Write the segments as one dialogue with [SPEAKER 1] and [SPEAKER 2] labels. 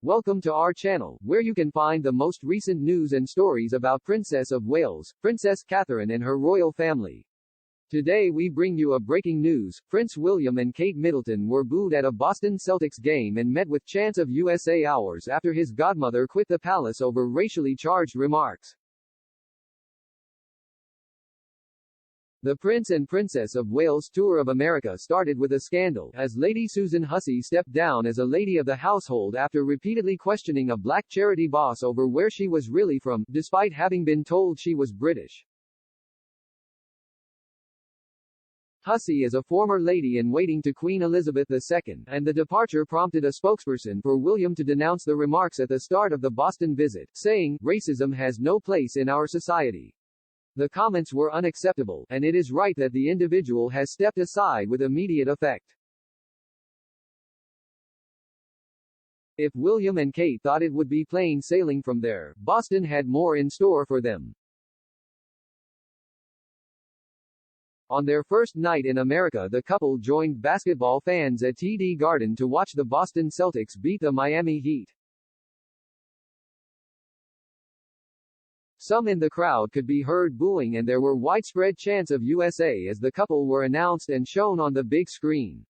[SPEAKER 1] Welcome to our channel, where you can find the most recent news and stories about Princess of Wales, Princess Catherine and her royal family. Today we bring you a breaking news. Prince William and Kate Middleton were booed at a Boston Celtics game and met with chants of USA hours after his godmother quit the palace over racially charged remarks. The Prince and Princess of Wales tour of America started with a scandal, as Lady Susan Hussey stepped down as a lady of the household after repeatedly questioning a black charity boss over where she was really from, despite having been told she was British. Hussey is a former lady-in-waiting to Queen Elizabeth II, and the departure prompted a spokesperson for William to denounce the remarks at the start of the Boston visit, saying, "Racism has no place in our society." The comments were unacceptable, and it is right that the individual has stepped aside with immediate effect. If William and Kate thought it would be plain sailing from there, Boston had more in store for them. On their first night in America, the couple joined basketball fans at TD Garden to watch the Boston Celtics beat the Miami Heat. Some in the crowd could be heard booing, and there were widespread chants of USA as the couple were announced and shown on the big screen.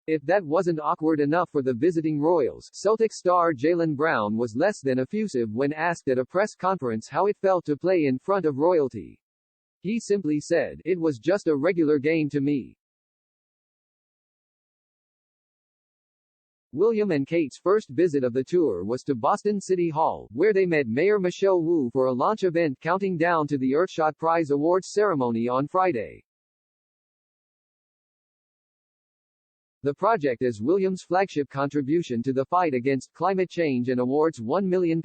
[SPEAKER 1] If that wasn't awkward enough for the visiting royals, Celtics star Jaylen Brown was less than effusive when asked at a press conference how it felt to play in front of royalty. He simply said, "It was just a regular game to me." William and Kate's first visit of the tour was to Boston City Hall, where they met Mayor Michelle Wu for a launch event counting down to the Earthshot Prize Awards ceremony on Friday. The project is William's flagship contribution to the fight against climate change and awards £1 million,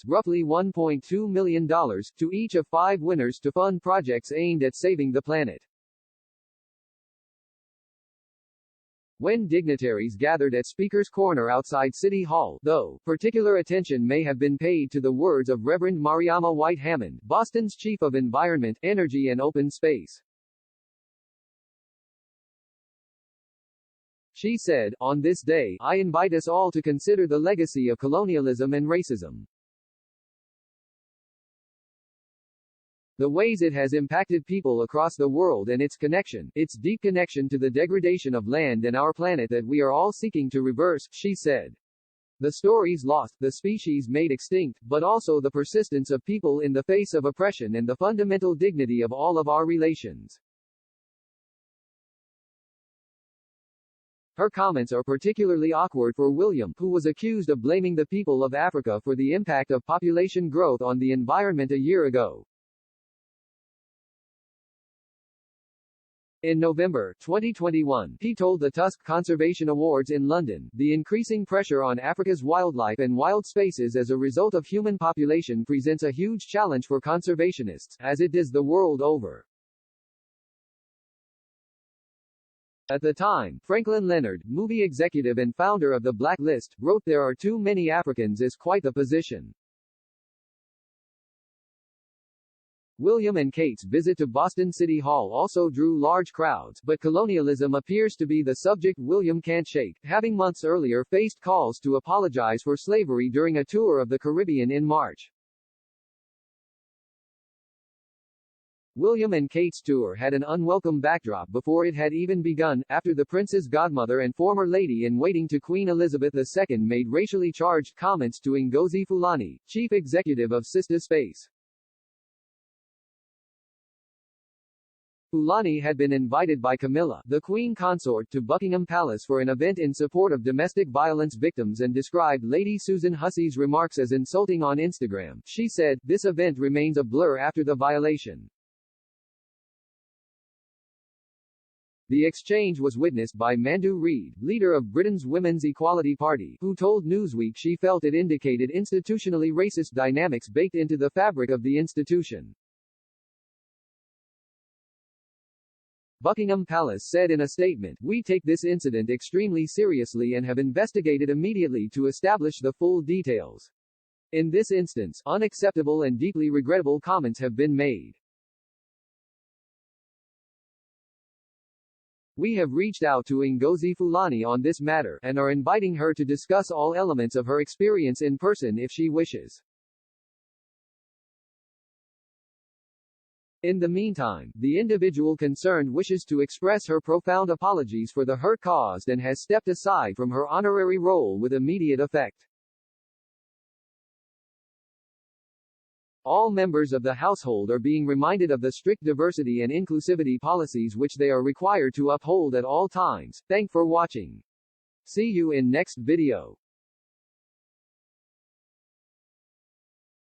[SPEAKER 1] roughly $1.2 million, to each of 5 winners to fund projects aimed at saving the planet. When dignitaries gathered at Speaker's Corner outside City Hall, though, particular attention may have been paid to the words of Reverend Mariama White Hammond, Boston's Chief of Environment, Energy and Open Space. She said, "On this day, I invite us all to consider the legacy of colonialism and racism. The ways it has impacted people across the world and its deep connection to the degradation of land and our planet that we are all seeking to reverse," she said. "The stories lost, the species made extinct, but also the persistence of people in the face of oppression and the fundamental dignity of all of our relations." Her comments are particularly awkward for William, who was accused of blaming the people of Africa for the impact of population growth on the environment a year ago. In November 2021, he told the Tusk Conservation Awards in London, "The increasing pressure on Africa's wildlife and wild spaces as a result of human population presents a huge challenge for conservationists, as it does the world over." At the time, Franklin Leonard, movie executive and founder of The Black List, wrote, "There are too many Africans is quite the position." William and Kate's visit to Boston City Hall also drew large crowds, but colonialism appears to be the subject William can't shake, having months earlier faced calls to apologize for slavery during a tour of the Caribbean in March. William and Kate's tour had an unwelcome backdrop before it had even begun, after the prince's godmother and former lady-in-waiting to Queen Elizabeth II made racially charged comments to Ngozi Fulani, chief executive of Sista Space. Fulani had been invited by Camilla, the Queen Consort, to Buckingham Palace for an event in support of domestic violence victims and described Lady Susan Hussey's remarks as insulting on Instagram. She said, "This event remains a blur after the violation." The exchange was witnessed by Mandu Reid, leader of Britain's Women's Equality Party, who told Newsweek she felt it indicated institutionally racist dynamics baked into the fabric of the institution. Buckingham Palace said in a statement, "We take this incident extremely seriously and have investigated immediately to establish the full details. In this instance, unacceptable and deeply regrettable comments have been made." We have reached out to Ngozi Fulani on this matter, and are inviting her to discuss all elements of her experience in person if she wishes. In the meantime, the individual concerned wishes to express her profound apologies for the hurt caused and has stepped aside from her honorary role with immediate effect. All members of the household are being reminded of the strict diversity and inclusivity policies which they are required to uphold at all times. Thanks for watching. See you in next video.